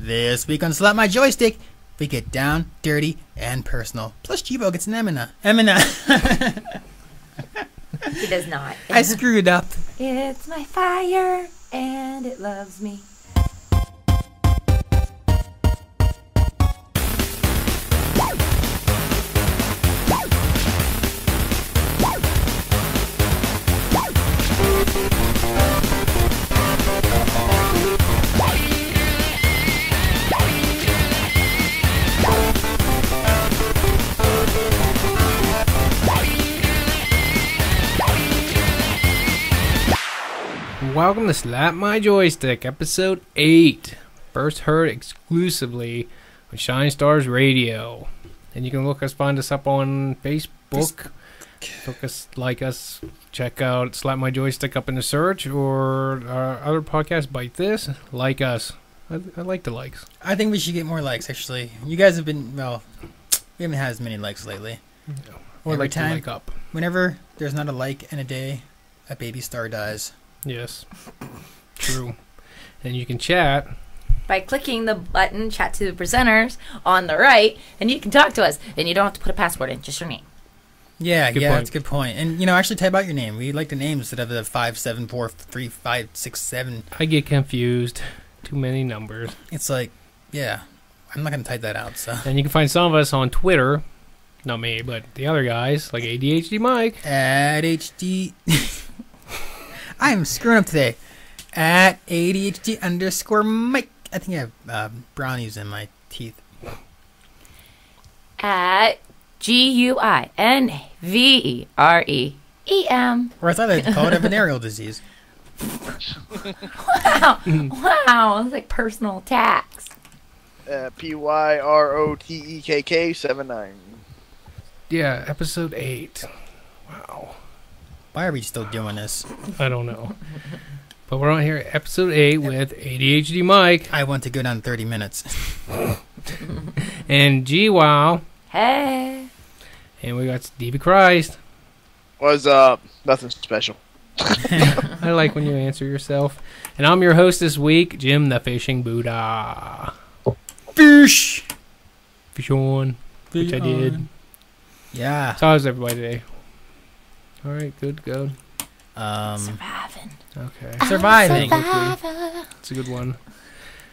This week on Slap My Joystick, we get down, dirty, and personal. Plus, Chibo gets an Emina. He does not. I screwed up. It's my fire, and it loves me. Welcome to Slap My Joystick, episode 8. First heard exclusively on Shine Stars Radio. And you can find us up on Facebook. Like us, check out Slap My Joystick up in the search, or our other podcast, Bite This. Like us. I like the likes. I think we should get more likes, actually. You guys have been, well, we haven't had as many likes lately. No. Or Every like time, to like up. Whenever there's not a like in a day, a baby star dies. Yes. True. And you can chat By clicking the button, chat to the presenters on the right, and you can talk to us. And you don't have to put a password in, just your name. Yeah, Good yeah, point. that's a good point. And, actually type out your name. We like the names instead of the 5, 7, 4, 3, 5, 6, 7. I get confused. Too many numbers. It's like, yeah, I'm not going to type that out, so. And you can find some of us on Twitter. Not me, but the other guys, like ADHD Mike. At HD... I'm screwing up today. At ADHD_Mike. I think I have brownies in my teeth. At GUINVEREEM. Or I thought they'd call it a venereal disease. Wow. Wow. It's like personal attacks. PYROTEKK 79. Yeah, episode 8. Wow. Why are we still doing this? I don't know. But we're on here, episode 8 with ADHD Mike. I want to go down 30 minutes. And GWOW. Hey. And we got Stevie Christ. Was nothing special. I like when you answer yourself. And I'm your host this week, Jim the Fishing Buddha. Fish! Fish on. Which I did. Yeah. So how's everybody today? Alright, good. Surviving. Okay. Surviving. It's a good one.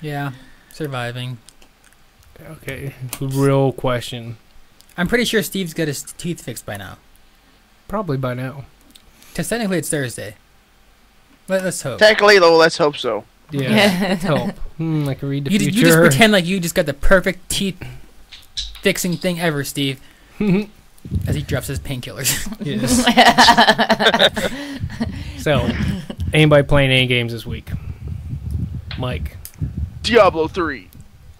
Yeah, surviving. Okay, real question. I'm pretty sure Steve's got his teeth fixed by now. Probably by now. Because technically it's Thursday. Let's hope. Technically, though, let's hope so. Yeah, let's hope. I can read the future. You just pretend like you just got the perfect teeth fixing thing ever, Steve. As he drops his painkillers. Yes. So, anybody playing any games this week? Mike. Diablo 3.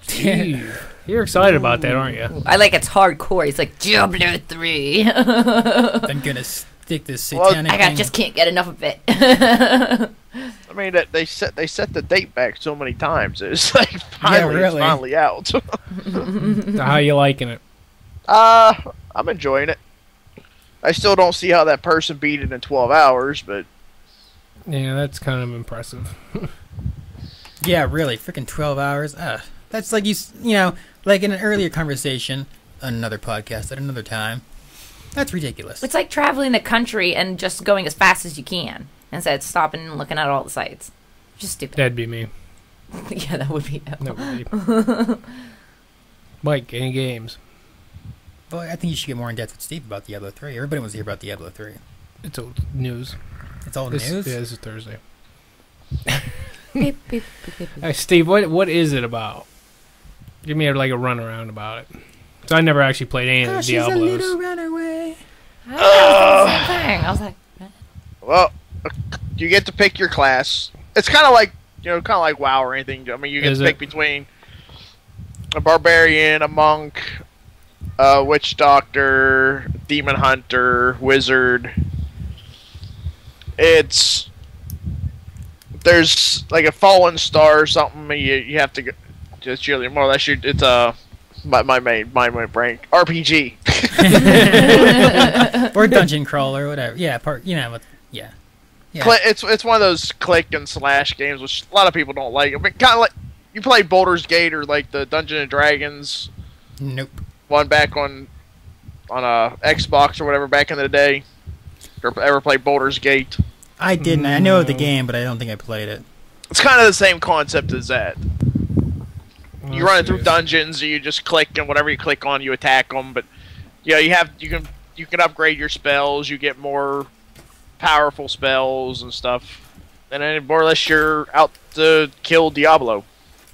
Steve. You're excited about that, aren't you? I like it's hardcore. He's like, Diablo 3. I'm gonna stick this satanic thing. Just can't get enough of it. I mean, they set the date back so many times. It's like it's finally out. So how you liking it? I'm enjoying it. I still don't see how that person beat it in 12 hours, but Yeah, that's kind of impressive. Yeah, really, freaking 12 hours. That's like like in an earlier conversation, another podcast at another time. That's ridiculous. It's like traveling the country and just going as fast as you can instead of stopping and looking at all the sites. Just stupid. That'd be me. Yeah, that would be. That would be. Mike, any games? Well, I think you should get more in depth with Steve about Diablo 3. Everybody wants to hear about Diablo 3. It's old news. It's all This, news? Yeah, this is Thursday. Beep, beep, beep, beep, beep. Hey, Steve, what is it about? Give me a runaround about it. So I never actually played any of the She's a Diablos. little runaway. I was the same thing. I was like, well, you get to pick your class. It's kind of like WoW or anything. I mean, you get to pick between a barbarian, a monk, a witch doctor, demon hunter, wizard. There's like a fallen star or something. You have to go, just really more or less. It's my brain RPG. Or dungeon crawler, whatever. Yeah, yeah. It's one of those click and slash games, which a lot of people don't like. I mean, kind of like you played Baldur's Gate or like the Dungeons and Dragons Nope. one back on a Xbox or whatever back in the day? Or ever played Baldur's Gate? I didn't. I know the game, but I don't think I played it. It's kind of the same concept as that. Well, You run it through dungeons, and you just click, and whatever you click on, you attack them. But yeah, you can upgrade your spells. You get more powerful spells and stuff. And then more or less you're out to kill Diablo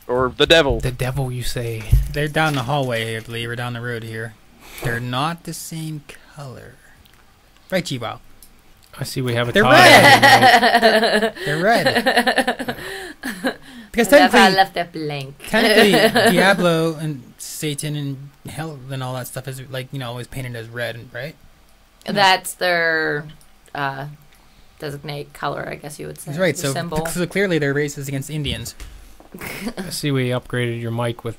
or the devil. The devil, you say? They're down the hallway, I believe, or down the road here. They're not the same color. Right, Chihuahua? I see we have a They're tie. red. They're red. Because I technically, left that blank. Diablo and Satan and hell and all that stuff is like, always painted as red, right? That's their designate color, I guess you would say. That's right. Their symbol. So clearly they're racist against Indians. I see we upgraded your mic with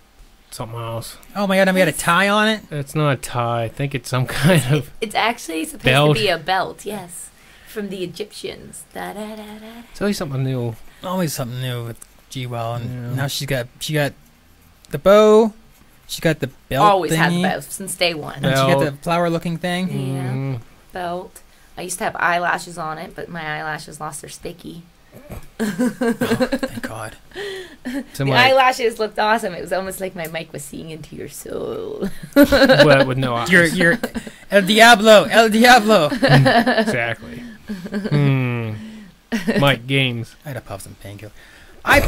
something else. Oh my god, and we had a tie on it? It's not a tie. I think it's some kind of It's actually supposed belt. to be a belt, yes. From the Egyptians. Da, da, da, da. It's always something new. Always something new with G-Well, and now she got the bow, she got the belt Always thingy, had the belt since day one. and she got the flower-looking thing. Yeah. Mm. Belt. I used to have eyelashes on it, but my eyelashes lost their sticky. Oh, thank God. So The my, eyelashes looked awesome. It was almost like my mic was seeing into your soul. but with no eyes. You're El Diablo, El Diablo. Exactly. Mike, games. I had to pop some painkiller. I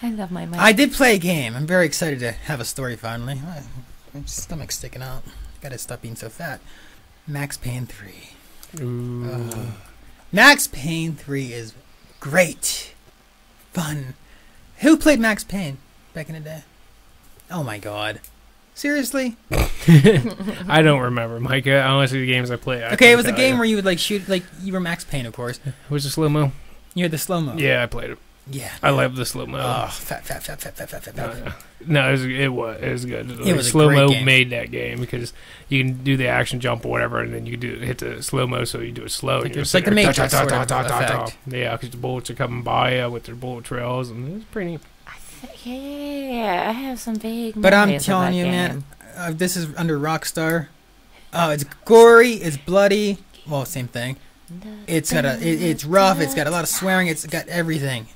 I love my mic. I did play a game. I'm very excited to have a story finally. My stomach's sticking out. Gotta stop being so fat. Max Payne 3. Ooh. Max Payne 3 is great. Fun. Who played Max Payne back in the day? Oh my god. Seriously? I don't remember, Mike. Honestly, the games I play. Okay, it was a game where you would shoot, you were Max Payne, of course. It was a slow-mo. You had the slow-mo. Yeah, I played it. Yeah. I love the slow-mo. Oh, fat. No, it was good. It was a slow-mo great game. made that game because you can do the action jump or whatever, and then you hit the slow-mo, so you do it slow. and you're It's like the sitting there, Matrix sort of effect. Yeah, because the bullets are coming by with their bullet trails, and it's pretty neat. Yeah, I have some vague But I'm memories of telling that you, game. man, this is under Rockstar. Oh, it's gory, it's bloody. Well, same thing. It's it's rough. It's got a lot of swearing. It's got everything,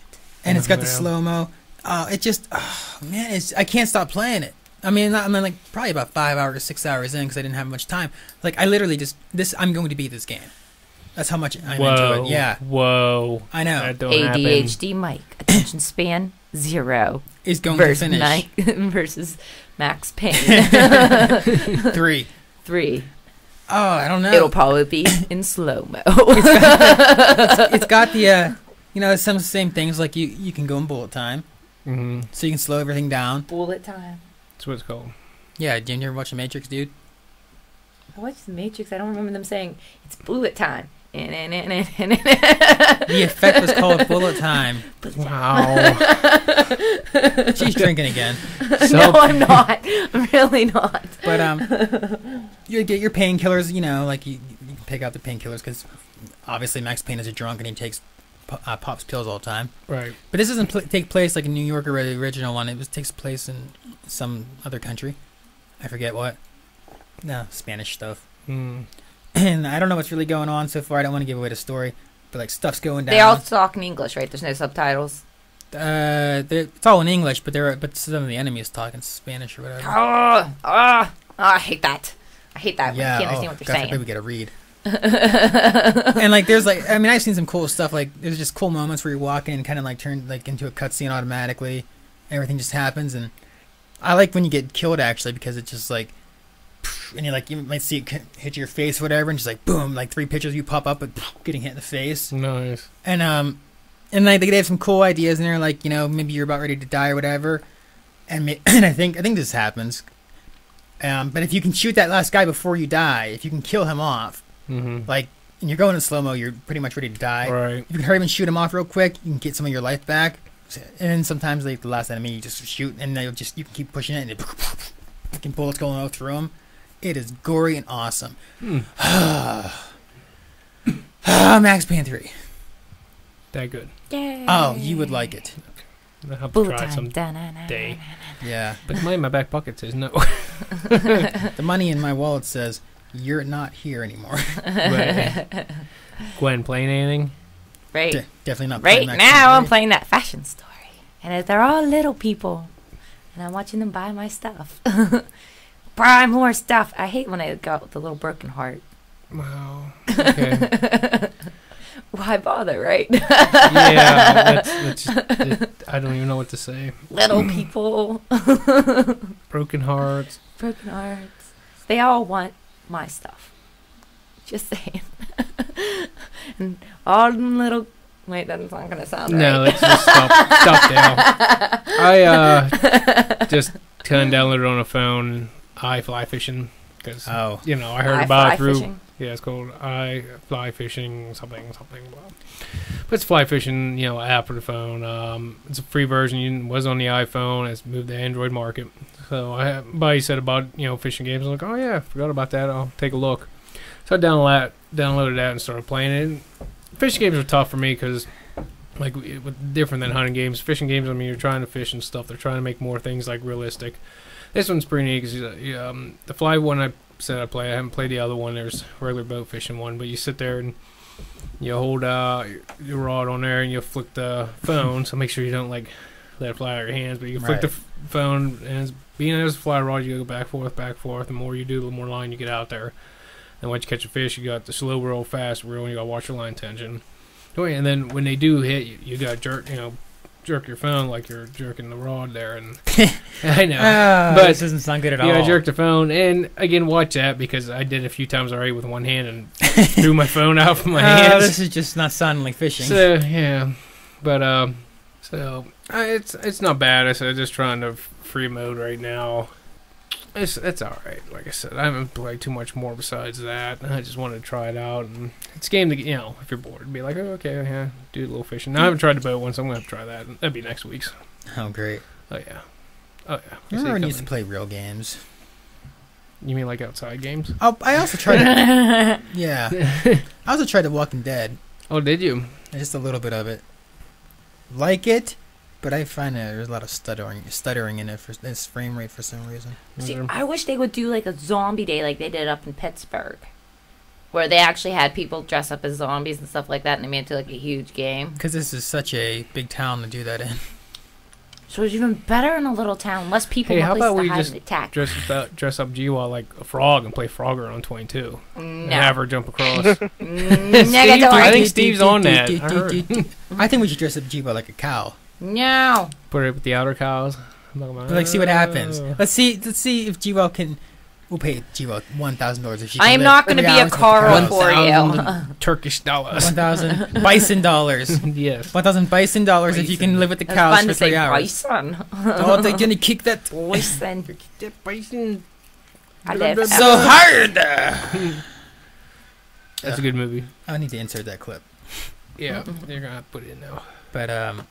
and it's got the Yeah. slow mo. Man, I can't stop playing it. I'm like probably about 5 hours, 6 hours in because I didn't have much time. Like I literally I'm going to beat this game. That's how much I'm into it. Yeah, Whoa. I know. That don't happen. ADHD Mike, attention span 0 It's going versus to finish versus Max Payne 3. 3. Oh, I don't know. It'll probably be in slow mo. It's got the some same things like you can go in bullet time, Mm-hmm. so you can slow everything down. Bullet time. That's what it's called. Yeah, did you ever watch The Matrix, dude? I watched The Matrix. I don't remember them saying it's bullet time. The effect was called bullet time. Wow. She's drinking again. No, I'm not. I'm really not. But you get your painkillers. Like you can pick out the painkillers because obviously Max Payne is a drunk and he takes pops pills all the time. Right. But this doesn't take place like in New York or the original one. It takes place in some other country. I forget what. No, Spanish stuff. Mm. And I don't know what's really going on so far. I don't want to give away the story, but like stuff's going down. They all talk in English, right? There's no subtitles. It's all in English, but some of the enemies talk in Spanish or whatever. I hate that. I hate that. Yeah, I can't understand what they're God forbid saying. we get a read. And like there's I've seen some cool stuff. Like there's just cool moments where you're walking and kind of like turn like into a cutscene automatically. Everything just happens, and I like when you get killed actually because it's just like, and you might see it hit your face or whatever, and just like boom, like 3 pictures of you pop up, but getting hit in the face. Nice. And like they have some cool ideas in there, like maybe you're about ready to die or whatever, and I think this happens. But if you can shoot that last guy before you die, if you can kill him off, Mm-hmm. like, and you're going in slow mo, you're pretty much ready to die. Right. If you can hurry up and shoot him off real quick, you can get some of your life back. And then sometimes like the last enemy, you just shoot, and you can keep pushing it, and fucking bullets going all through him. It is gory and awesome. Max Payne 3. That good. Yay. Oh, you would like it. I have to Boo try it time. someday. Yeah. But the money in my back pocket says no. The money in my wallet says, "You're not here anymore." Right. Gwen, playing anything? Right. Definitely not. Right playing that now, I'm game. playing that fashion story. And they're all little people. And I'm watching them buy my stuff. Buy more stuff. I hate when I got with the little broken heart. Wow. Okay. Why bother, right? Yeah, that's I don't even know what to say. Little people. Broken hearts. Broken hearts. They all want my stuff. Just saying. And all them little... Wait, that's not going to sound right. No, let's just stop now. I just kind of downloaded on a phone I Fly Fishing because, I heard about it through... Fishing? Yeah, it's called I Fly Fishing something. Blah. But it's fly fishing, app for the phone. It's a free version. It was on the iPhone. It's moved to the Android market. So buddy said about fishing games. I'm like, oh yeah, forgot about that. I'll take a look. So I downloaded that and started playing it. Fishing games are tough for me because, different than hunting games. Fishing games, you're trying to fish and stuff. They're trying to make more things realistic. This one's pretty neat because the fly one I said I play. I haven't played the other one. There's a regular boat fishing one, but you sit there and you hold your rod on there and you flick the phone. So make sure you don't let it fly out of your hands. But you flick the phone, and being as a fly rod, you go back, forth. The more you do, the more line you get out there. And once you catch a fish, you got the slow roll, fast roll, and you got to watch your line tension. And then when they do hit, you got to jerk your phone like you're jerking the rod there. And I know, but this doesn't sound good at all. Yeah, I jerked the phone, and again, watch that because I did it a few times already with one hand and threw my phone out from my hands. This is just not sounding like fishing. So yeah, but it's not bad. I said just trying to free mode right now. It's all right. Like I said, I haven't played too much more besides that. I just wanted to try it out, and it's a game that if you're bored, be like, oh, okay, yeah, do a little fishing. Now, I haven't tried the boat one, so I'm gonna have to try that. That'd be next week's. Oh, great. Oh yeah. Remember when you used to play real games? You mean like outside games? Oh, I also tried. Yeah, I also tried The Walking Dead. Oh, did you? Just a little bit of it. Like it. But I find that there's a lot of stuttering in it for this frame rate for some reason. See, I wish they would do a zombie day like they did up in Pittsburgh, where they actually had people dress up as zombies and stuff like that, and they made it to a huge game. Because this is such a big town to do that in. So it's even better in a little town, less people. Hey, how about we just dress up G-Wall like a frog and play Frogger on 22? No. And have her jump across. I think Steve's on that. I think we should dress up G-Ball like a cow. No. Put it with the outer cows. See what happens. Let's see if G-Well can. We'll pay G-Well $1,000 if she can. I am not going to be a Carl for you. Turkish dollars. 1,000 bison dollars. Yes. 1,000 bison dollars if you can live with the cows for 3 hours. Bison. Oh, they're gonna kick that bison. Kick that bison. I live so hard. That's a good movie. I need to insert that clip. Yeah, they're gonna have to put it in now. But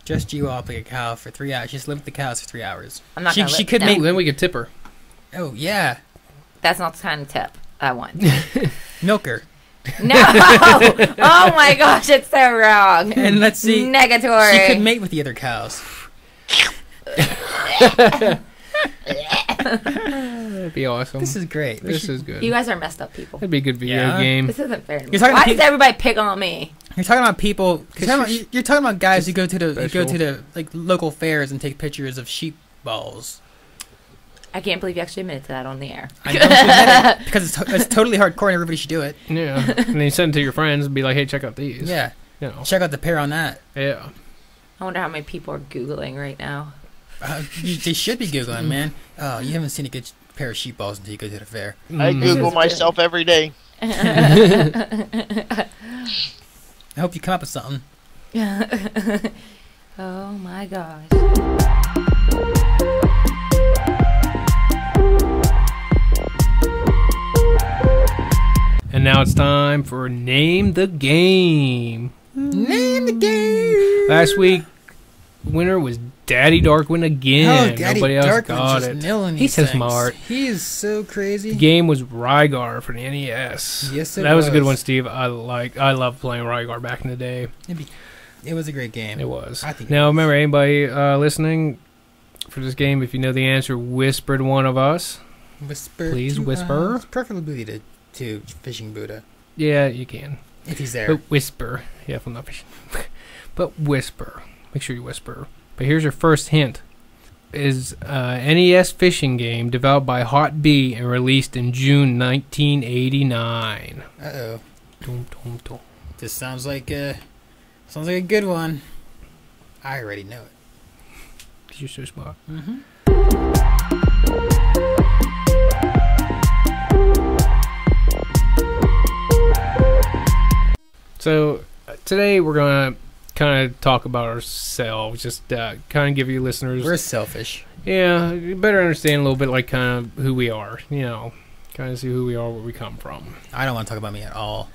just G-Well up like a cow for 3 hours. Just live with the cows for 3 hours. I'm not She could make. Then we could tip her. Oh yeah. That's not the kind of tip I want. Milk her. No! Oh my gosh, it's so wrong. And let's see. Negatory. She could mate with the other cows. That'd be awesome. This is great. This is good. You guys are messed up people. That'd be a good video game. This isn't fair to me. You're talking Why about does everybody pick on me? You're talking about people. You're talking about guys who go to the local fairs and take pictures of sheep balls. I can't believe you actually admitted to that on the air. I know, because it's totally hardcore and everybody should do it. Yeah. And then you send it to your friends and be like, hey, check out these. Yeah. Check out the pair on that. Yeah. I wonder how many people are Googling right now. They should be Googling, man. Oh, you haven't seen a good pair of sheep balls until you go to the fair. I Google myself every day. I hope you come up with something. Oh my gosh. And now it's time for Name the Game. Name the game. Last week, winner was Daddy Darkwing again. Oh, Daddy Nobody else Darkwing got just it. nailing He's these so things. smart. He is so crazy. The game was Rygar for the NES. Yes, it That was a good was. one, Steve. I love playing Rygar back in the day. It was a great game. It was. I think Now, remember, anybody listening for this game, if you know the answer, whisper to one of us. Whisper. Please whisper. It's preferably to Fishing Buddha. Yeah, you can. If he's there. But whisper. Yeah, if I'm not fishing. But whisper. Make sure you whisper. But here's your first hint. Is NES fishing game developed by Hot B and released in June 1989. Uh-oh. Dum, dum, dum. This sounds like a good one. I already know it. 'Cause you're so smart. Mm-hmm. So today we're gonna kind of talk about ourselves, just kind of give you listeners. We're selfish. Yeah, you better understand a little bit, like kind of who we are. You know, kind of see who we are, where we come from. I don't want to talk about me at all.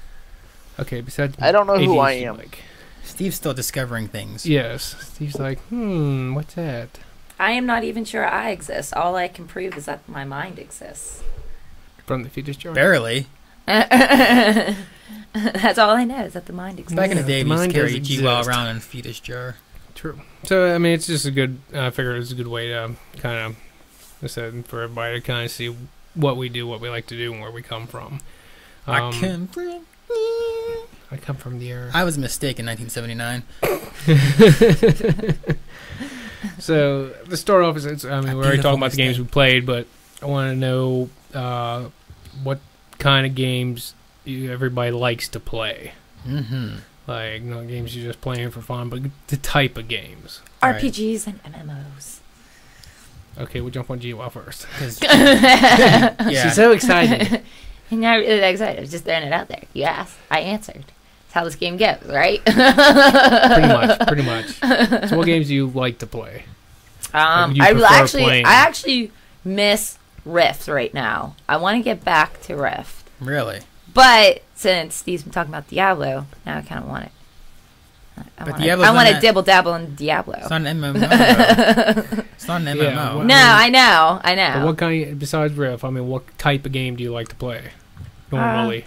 Okay, besides, I don't know who I ADHD, am. like. Steve's still discovering things. Yes, Steve's like, what's that? I am not even sure I exist. All I can prove is that my mind exists. From the fetus jar. Barely. That's all I know is that the mind exists. Back in the day, we used to Mine carry does G-Well exist. around in a fetus jar. True. So I mean, it's just a good. I figure it's a good way to kind of, I said, for everybody to kind of see what we do, what we like to do, and where we come from. I come from the air. I was a mistake in 1979. So to start off, I mean, we're already talking about the games we played, but I want to know what kind of games everybody likes to play. Mm-hmm. Like, not games you're just playing for fun, but the type of games. RPGs and MMOs. Okay, we'll jump on GWOW first. Yeah. She's so excited. I'm not really that excited. I was just throwing it out there. You asked, I answered. That's how this game goes, right? Pretty much. So what games do you like to play? I actually miss Rift right now. I want to get back to Rift. Really? But since Steve's been talking about Diablo, now I kind of want it. I want to dibble dabble in Diablo. It's not an MMO. Though. It's not an MMO. Yeah, well, No, I know. But what kind, besides Rift, I mean, what type of game do you like to play normally?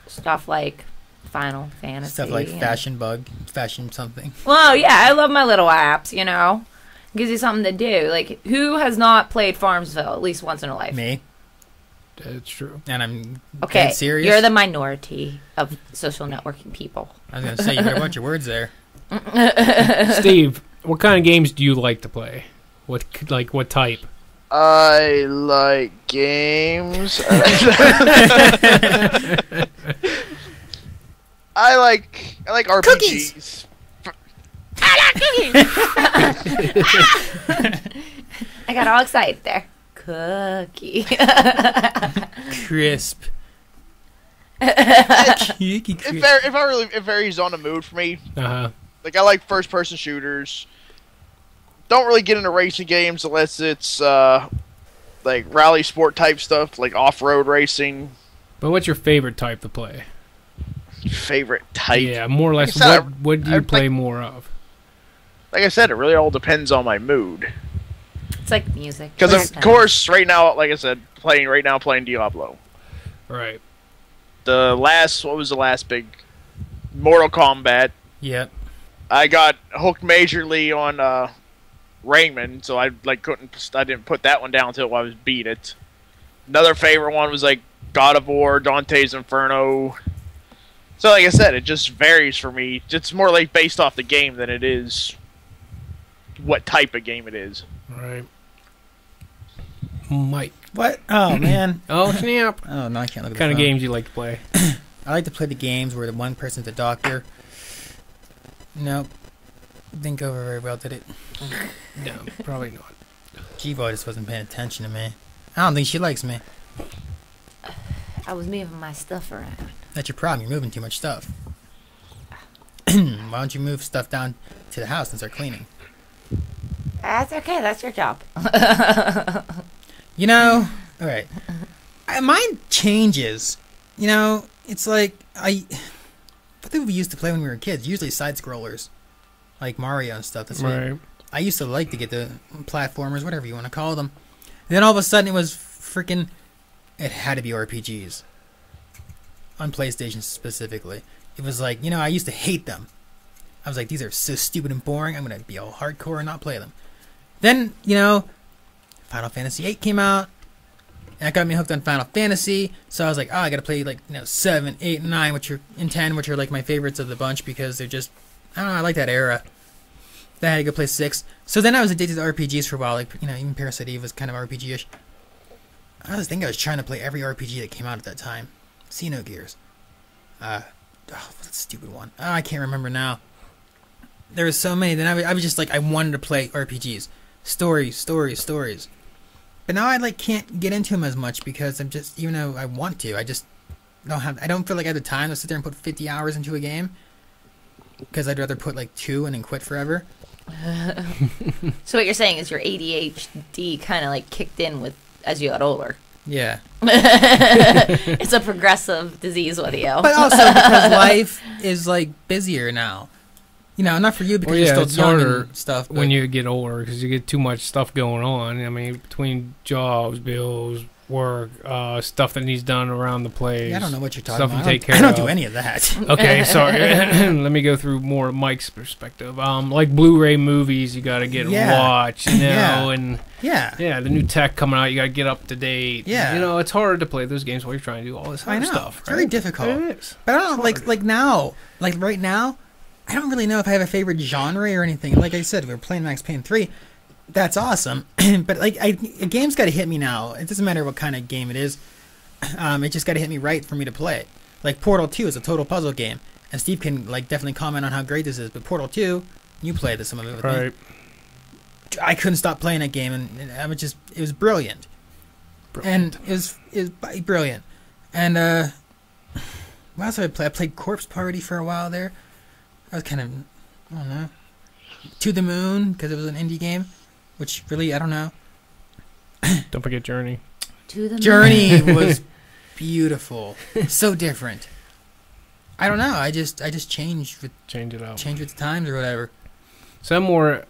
Stuff like Final Fantasy. Stuff like Fashion something. Well, yeah, I love my little apps, you know. Gives you something to do. Like, who has not played Farmsville at least once in a life? Me. That's true. And I'm Okay, serious. you're the minority of social networking people. I was going to say, you better watch your words there. Steve, what kind of games do you like to play? What type? I like games. I like RPGs. Cookies. I got all excited there. Cookie. Crisp. It varies on the mood for me. Uh-huh. Like, I like first-person shooters. Don't really get into racing games unless it's like rally sport type stuff, like off-road racing. But what's your favorite type to play? Favorite type? Yeah, more or less. Like I said, What do you play more of? Like I said, it really all depends on my mood. It's like music. Because of course, right now, like I said, playing Diablo. Right. What was the last big Mortal Kombat? Yep. I got hooked majorly on Rayman, so I didn't put that one down until I was beat it. Another favorite one was like God of War, Dante's Inferno. So like I said, it just varies for me. It's more like based off the game than it is what type of game it is. Right. Mike. What? Oh, man. Oh, snap. Oh, no, I can't look at What kind of the phone. games you like to play? I like to play the games where the one person's a doctor. Nope. Didn't go over very well, did it? No, probably not. G-Boy just wasn't paying attention to me. I don't think she likes me. I was moving my stuff around. That's your problem. You're moving too much stuff. Why don't you move stuff down to the house and start cleaning? That's okay. That's your job. You know, all right. Mine changes. You know, it's like what did we used to play when we were kids? Usually side scrollers, like Mario and stuff. That's Right. what I used to like to get the platformers, whatever you want to call them. Then all of a sudden it was freaking. It had to be RPGs. On PlayStation specifically, it was like, you know, I used to hate them. I was like, these are so stupid and boring. I'm gonna be all hardcore and not play them. Then, you know, Final Fantasy VIII came out. And that got me hooked on Final Fantasy. So I was like, oh, I gotta play like 7, 8, and 9, and 10, which are like my favorites of the bunch because they're just, I don't know, I like that era. Then I had to go play 6. So then I was addicted to RPGs for a while. Like, even Parasite Eve was kind of RPG-ish. I was trying to play every RPG that came out at that time. Xenogears. What's that stupid one? Oh, I can't remember now. There was so many. Then I was just like, I wanted to play RPGs. Stories. But now I like can't get into them as much because I'm just, even though I want to, I just I don't feel like I have the time to sit there and put 50 hours into a game. Because I'd rather put like 2 and then quit forever. So what you're saying is your ADHD kind of like kicked in as you got older. Yeah. It's a progressive disease with you. But also because life is like busier now. Not for you because you're still young and stuff. When you get older because you get too much stuff going on. I mean, between jobs, bills, work, stuff that needs done around the place. Yeah, I don't know what you're talking about. I don't do any of that. Okay, sorry. Let me go through more Mike's perspective. Like Blu-ray movies, you got to get watch, and the new tech coming out, you got to get up to date. Yeah, it's hard to play those games while you're trying to do all this other stuff. It's very difficult. It is. But I don't know, like right now, I don't really know if I have a favorite genre or anything. Like I said, we were playing Max Payne 3. That's awesome. But like a game's got to hit me now. It doesn't matter what kind of game it is. It just got to hit me right for me to play it. Like Portal 2 is a total puzzle game. And Steve can like definitely comment on how great this is. But Portal 2, you played some of it with me. I couldn't stop playing that game, and it was brilliant. And it was brilliant. And what else did I play? I played Corpse Party for a while there. I was kind of, I don't know, To the Moon, because it was an indie game, which really, I don't know. Don't forget Journey. To the Moon. Journey was beautiful. So different. I don't know. I just change it up. Change with the times or whatever. Some more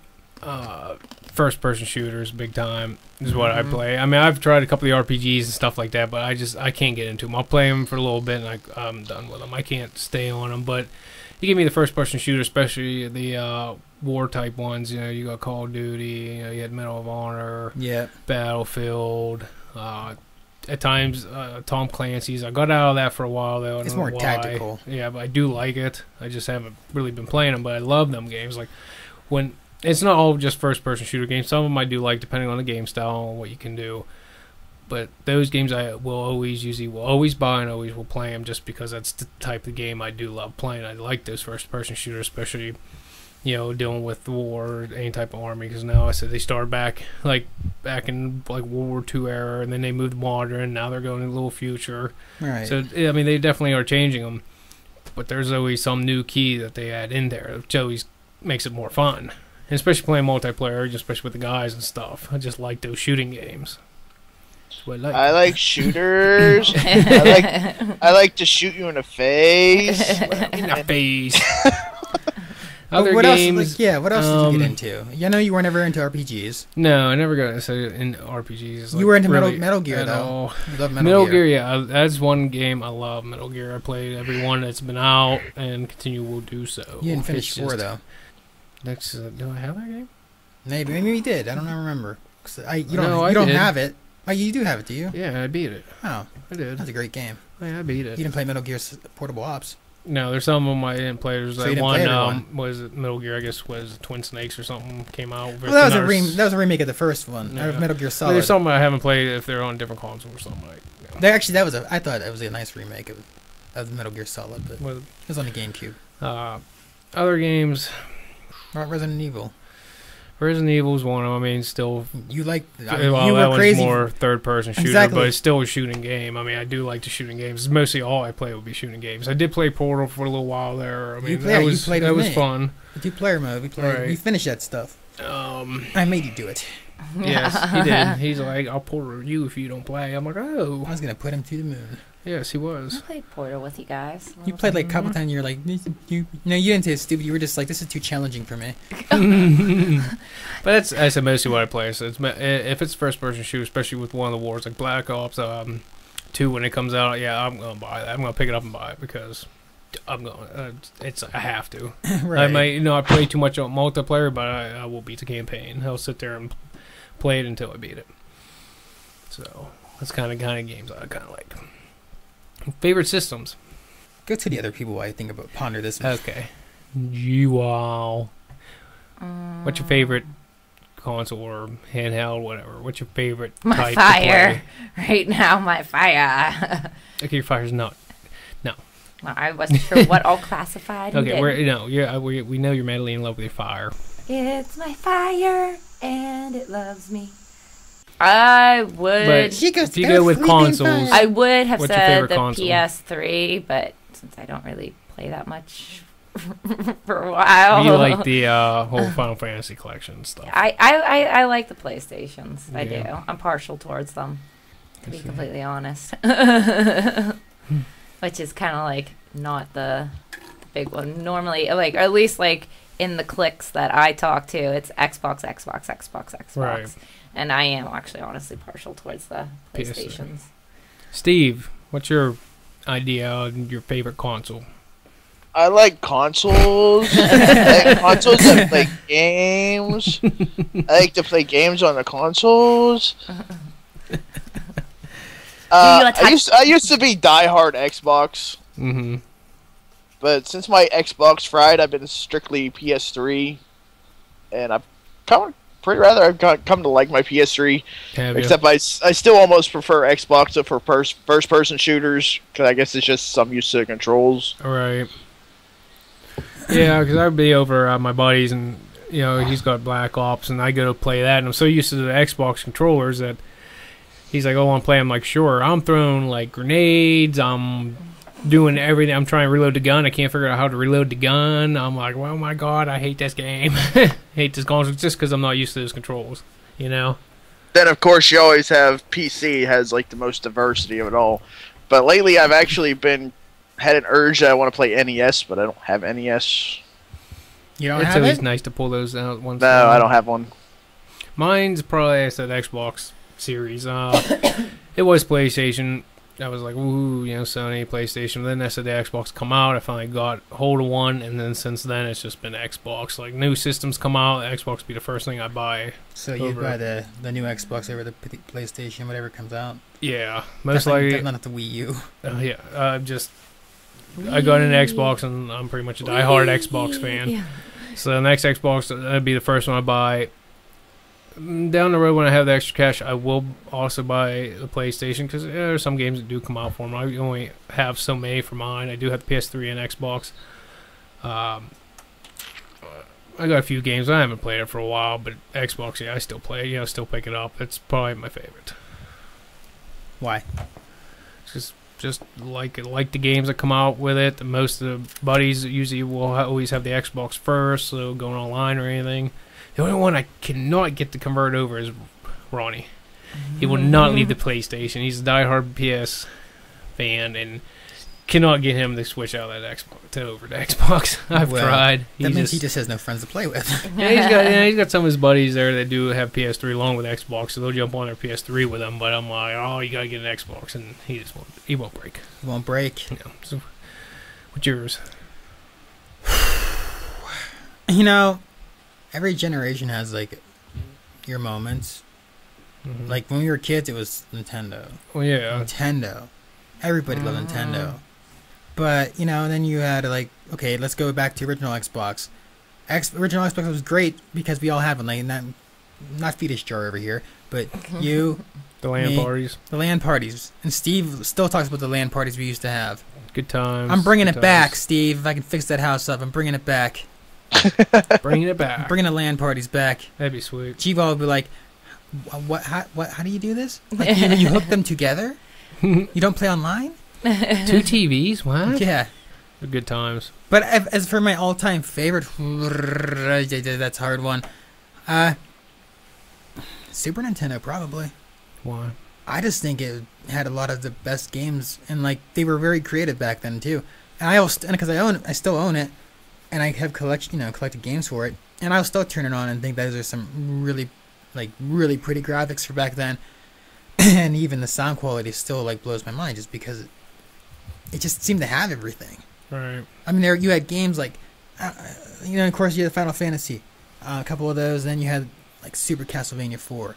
first-person shooters, big time, is what I play. I mean, I've tried a couple of RPGs and stuff like that, but I can't get into them. I'll play them for a little bit, and I'm done with them. I can't stay on them, but you give me the first-person shooter, especially the war-type ones. You got Call of Duty, you had Medal of Honor, Battlefield, at times Tom Clancy's. I got out of that for a while, though. It's more tactical. Yeah, but I do like it. I just haven't really been playing them, but I love them games. Like, when it's not all just first-person shooter games. Some of them I do like, depending on the game style and what you can do. But those games I will always buy and always will play them just because that's the type of game I do love playing. I like those first-person shooters, especially, dealing with the war, any type of army. Because now I said they started back in like World War II era, and then they moved modern. Now they're going to a little future. Right. So I mean, they definitely are changing them. But there's always some new key that they add in there, which always makes it more fun. And especially playing multiplayer, especially with the guys and stuff. I just like those shooting games. I like shooters. I like to shoot you in the face. In the face. Other games. What else did you get into? I know you were never into RPGs. No, I never got into RPGs. You were into Metal Gear, though. You love Metal Gear, yeah. That's one game I love, Metal Gear. I played every one that's been out and continue will do so. You didn't finish 4, though. Do I have that game? Maybe you did. I don't remember. You don't have it. Oh, you do have it, do you? Yeah, I beat it. Oh, I did. That's a great game. Yeah, I beat it. You didn't play Metal Gear Portable Ops? No, there's some of them I didn't play. There's that one. Was it Metal Gear? I guess was Twin Snakes or something came out. Well, that was a remake of the first one. Yeah. Metal Gear Solid. There's some I haven't played if they're on different consoles or something like. I thought that was a nice remake of Metal Gear Solid, but it was on the GameCube. Other games. Resident Evil. Resident Evil's one of them. I mean, still. You like. You were crazy. More third-person shooter, but it's still a shooting game. I mean, I do like the shooting games. Mostly all I play would be shooting games. I did play Portal for a little while there. I mean, that was fun. The 2-player mode. We finished that stuff. I made you do it. Yes, he did. He's like, I'll Portal you if you don't play. I'm like, oh. I was gonna put him to the moon. Yes, he was. I played Portal with you guys. You played like a couple times. You're like, you didn't say it's stupid. You were just like, this is too challenging for me. But that's mostly what I play. So if it's first-person shooter, especially with one of the wars like Black Ops 2 when it comes out, yeah, I'm gonna buy that. I'm gonna pick it up and buy it because I'm going. I have to. Right. I might not play too much on multiplayer, but I will beat the campaign. I'll sit there and play it until I beat it. So that's kind of games I kind of like. Favorite systems. Go to the other people while I think about ponder this. Okay. Wow. What's your favorite console or handheld, whatever? What's your favorite My type fire. Right now, my fire. Okay, your fire's not. No. Well, I wasn't sure what all classified. Okay, we know you're madly in love with your fire. It's my fire, and it loves me. I would. But if you go with consoles, I would have what's your said favorite the console? PS3, but since I don't really play that much for a while, you like the whole Final Fantasy collection stuff. I like the PlayStations. I Yeah. do. I'm partial towards them, to be completely honest. Which is kind of like not the big one. Normally, like, or at least like in the cliques that I talk to, it's Xbox. Right. And I am actually honestly partial towards the PlayStations. Steve, what's your idea on your favorite console? I like consoles. I like consoles that play games. I like to play games on the consoles. I used to be diehard Xbox. Mm-hmm. But since my Xbox fried, I've been strictly PS3, and I've come to like my PS3. Except I still almost prefer Xbox for first-person shooters, because I guess it's just some used to the controls. Right. Yeah, because I'd be over at my buddies, and he's got Black Ops, and I go to play that, and I'm so used to the Xbox controllers that he's like, "Oh, I want to play." I'm like, "Sure." I'm throwing like grenades. I'm doing everything. I'm trying to reload the gun. I can't figure out how to reload the gun. I'm like, "Oh my god, I hate this game. Hate this console just because I'm not used to those controls." Then of course you always have PC has like the most diversity of it all. But lately I've actually had an urge that I want to play NES, but I don't have NES. You don't it's have always it? nice to pull those out once. No, I don't have one. Mine's probably I said Xbox series. It was PlayStation. I was like, ooh, Sony, PlayStation. Then I said the Xbox come out. I finally got hold of one, and then since then it's just been Xbox. Like new systems come out, Xbox be the first thing I buy. So you buy the new Xbox over the PlayStation, whatever comes out. Yeah, most likely. Not the Wii U. Yeah, I got an Xbox, and I'm pretty much a diehard Xbox fan. Yeah. So the next Xbox, that'd be the first one I buy. Down the road, when I have the extra cash, I will also buy the PlayStation, because there are some games that do come out for them. I only have so many for mine. I do have the PS3 and Xbox. I got a few games. I haven't played it for a while, but Xbox, yeah, I still play it. Still pick it up. It's probably my favorite. Why? It's just like the games that come out with it. Most of the buddies usually will always have the Xbox first, so going online or anything. The only one I cannot get to convert over is Ronnie. He will not leave the PlayStation. He's a diehard PS fan, and cannot get him to switch out of that Xbox over to Xbox. I've tried. That means he just has no friends to play with. Yeah, he's got some of his buddies there that do have PS3 along with Xbox, so they'll jump on their PS3 with him. But I'm like, oh, you gotta get an Xbox, and he won't break. He won't break. So, what's yours? Every generation has like your moments. Mm-hmm. Like when we were kids, it was Nintendo. Well, yeah, Nintendo. Everybody loved Nintendo. But then you had like, okay, let's go back to original Xbox. Original Xbox was great because we all have one. Like not fetus jar over here, but you, the LAN parties. The LAN parties, and Steve still talks about the LAN parties we used to have. Good times. I'm bringing it back, Steve. If I can fix that house up, I'm bringing it back. Bringing it back. I'm bringing the LAN parties back. That'd be sweet. Chivo would be like, "What? How do you do this? Like you hook them together? You don't play online? 2 TVs? What? Yeah, they're good times." But as for my all-time favorite, that's a hard one. Super Nintendo probably. Why? I just think it had a lot of the best games, and like they were very creative back then too. And because I still own it. And I have collected games for it, and I'll still turn it on and think those are some really pretty graphics for back then, and even the sound quality still like blows my mind just because it just seemed to have everything. Right. I mean, you had games like, of course you had Final Fantasy, a couple of those. Then you had like Super Castlevania 4.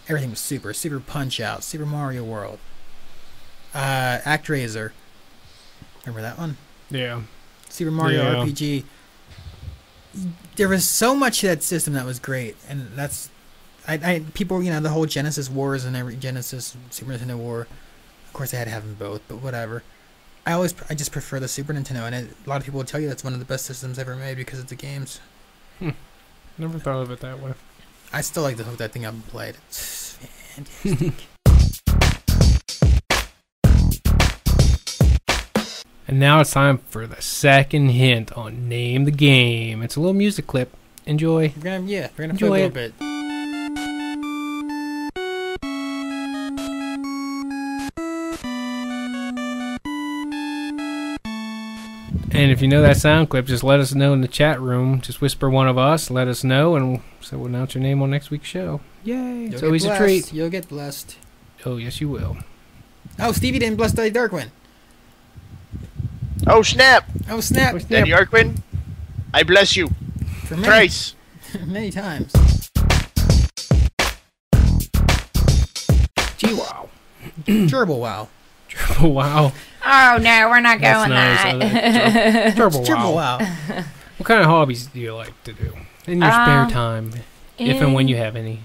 Everything was Super Punch Out, Super Mario World, ActRaiser. Remember that one? Yeah. Super Mario RPG. There was so much to that system that was great, and that's, people, the whole Genesis Wars and every Genesis Super Nintendo War. Of course, I had to have them both, but whatever. I just prefer the Super Nintendo, and a lot of people will tell you that's one of the best systems ever made because of the games. Never thought of it that way. I still like to hook that thing up and play it. It's fantastic. And now it's time for the second hint on Name the Game. It's a little music clip. Enjoy. We're gonna play a little bit. And if you know that sound clip, just let us know in the chat room. Just whisper one of us, let us know, and so we'll announce your name on next week's show. Yay! It's always a treat. You'll get blessed. Oh, yes, you will. Oh, Stevie didn't bless Daddy Darkwing. Oh, snap! Oh, snap! Daddy Darkwing, I bless you. For thrice. Many times. Gee, wow. Gerbil wow. Gerbil wow. Oh, no, we're not That's going nice. that. Gerbil wow. What kind of hobbies do you like to do in your spare time, if and when you have any?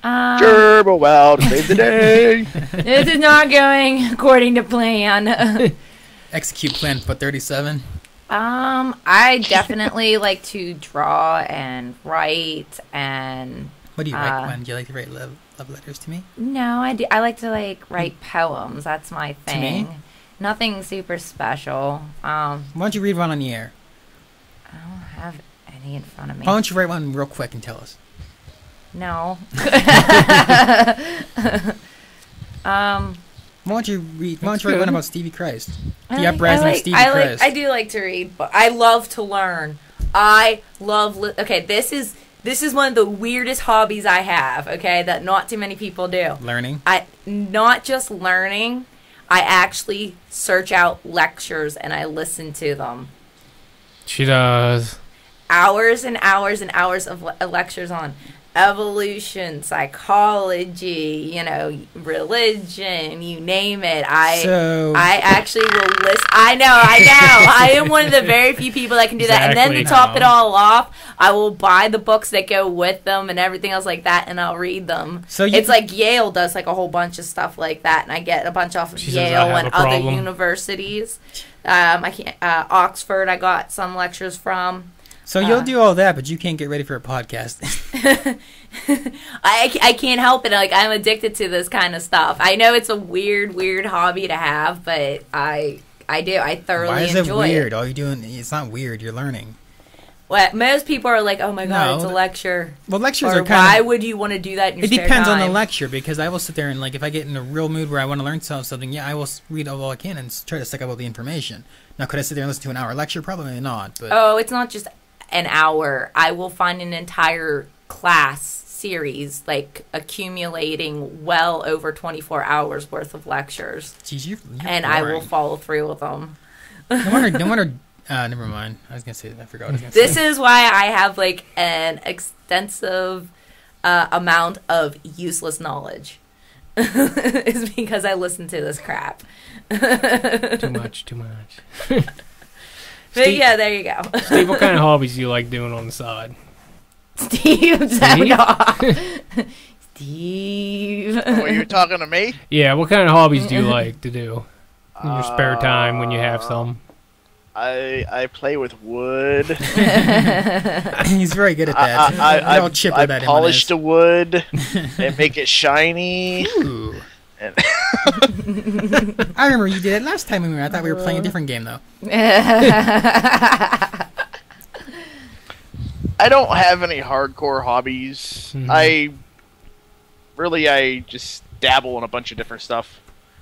Gerbil wow to save the day. This is not going according to plan. Execute plan for 37. I definitely like to draw and write and... What do you write, Gwen? Do you like to write love letters to me? No, I do. I like to write poems. That's my thing. To me? Nothing super special. Why don't you read one on the air? I don't have any in front of me. Why don't you write one real quick and tell us? No. Why don't you write one about Stevie Christ? The uprising of Stevie Christ. I do like to read, but I love to learn. I love... Okay, this is one of the weirdest hobbies I have, okay, that not too many people do. Learning? Not just learning. I actually search out lectures and I listen to them. She does. Hours and hours and hours of lectures on evolution, psychology, religion, you name it. I actually will listen. I know. I am one of the very few people that can do that. And then to top it all off, I will buy the books that go with them and everything else like that, and I'll read them. It's like Yale does a whole bunch of stuff like that, and I get a bunch off of Yale and other universities. I can't. Oxford, I got some lectures from. So you'll do all that, but you can't get ready for a podcast. I can't help it. I'm addicted to this kind of stuff. I know it's a weird hobby to have, but I do. I thoroughly enjoy it. Why is it weird? All you're doing, it's not weird. You're learning. Well, most people are like, oh my God, it's a lecture. Well, lectures are why would you want to do that in your spare time? It depends on the lecture, because I will sit there and, if I get in a real mood where I want to learn something, I will read all I can and try to suck up all the information. Now, could I sit there and listen to an hour lecture? Probably not. But oh, it's not just an hour. I will find an entire class series accumulating well over 24 hours worth of lectures. Jeez, you're and boring. I will follow through with them. No wonder never mind. I was gonna say that. I forgot what I was gonna say. This is why I have an extensive amount of useless knowledge. Is because I listen to this crap. Too much. But Steve, yeah, there you go. Steve, what kind of hobbies do you like doing on the side? Steve? Steve? Oh, you're talking to me? Yeah, what kind of hobbies do you like to do in your spare time when you have some? I play with wood. He's very good at that. I polish the wood and make it shiny. Ooh. I remember you did it last time we were. I thought we were playing a different game though. I don't have any hardcore hobbies. Mm-hmm. I just dabble in a bunch of different stuff.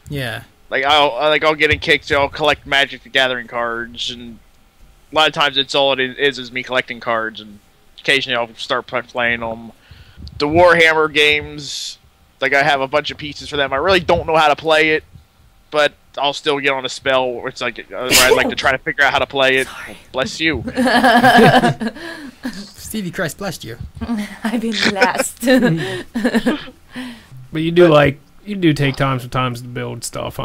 Yeah. I'll get in kicks. I'll collect Magic the Gathering cards, and a lot of times it's all it is me collecting cards, and occasionally I'll start playing them. The Warhammer games. I have a bunch of pieces for them. I really don't know how to play it. but I'll still get on a spell where it's like where I'd like to try to figure out how to play it. Sorry. Bless you. Stevie Christ blessed you. I've been blessed. But you do take time sometimes to build stuff,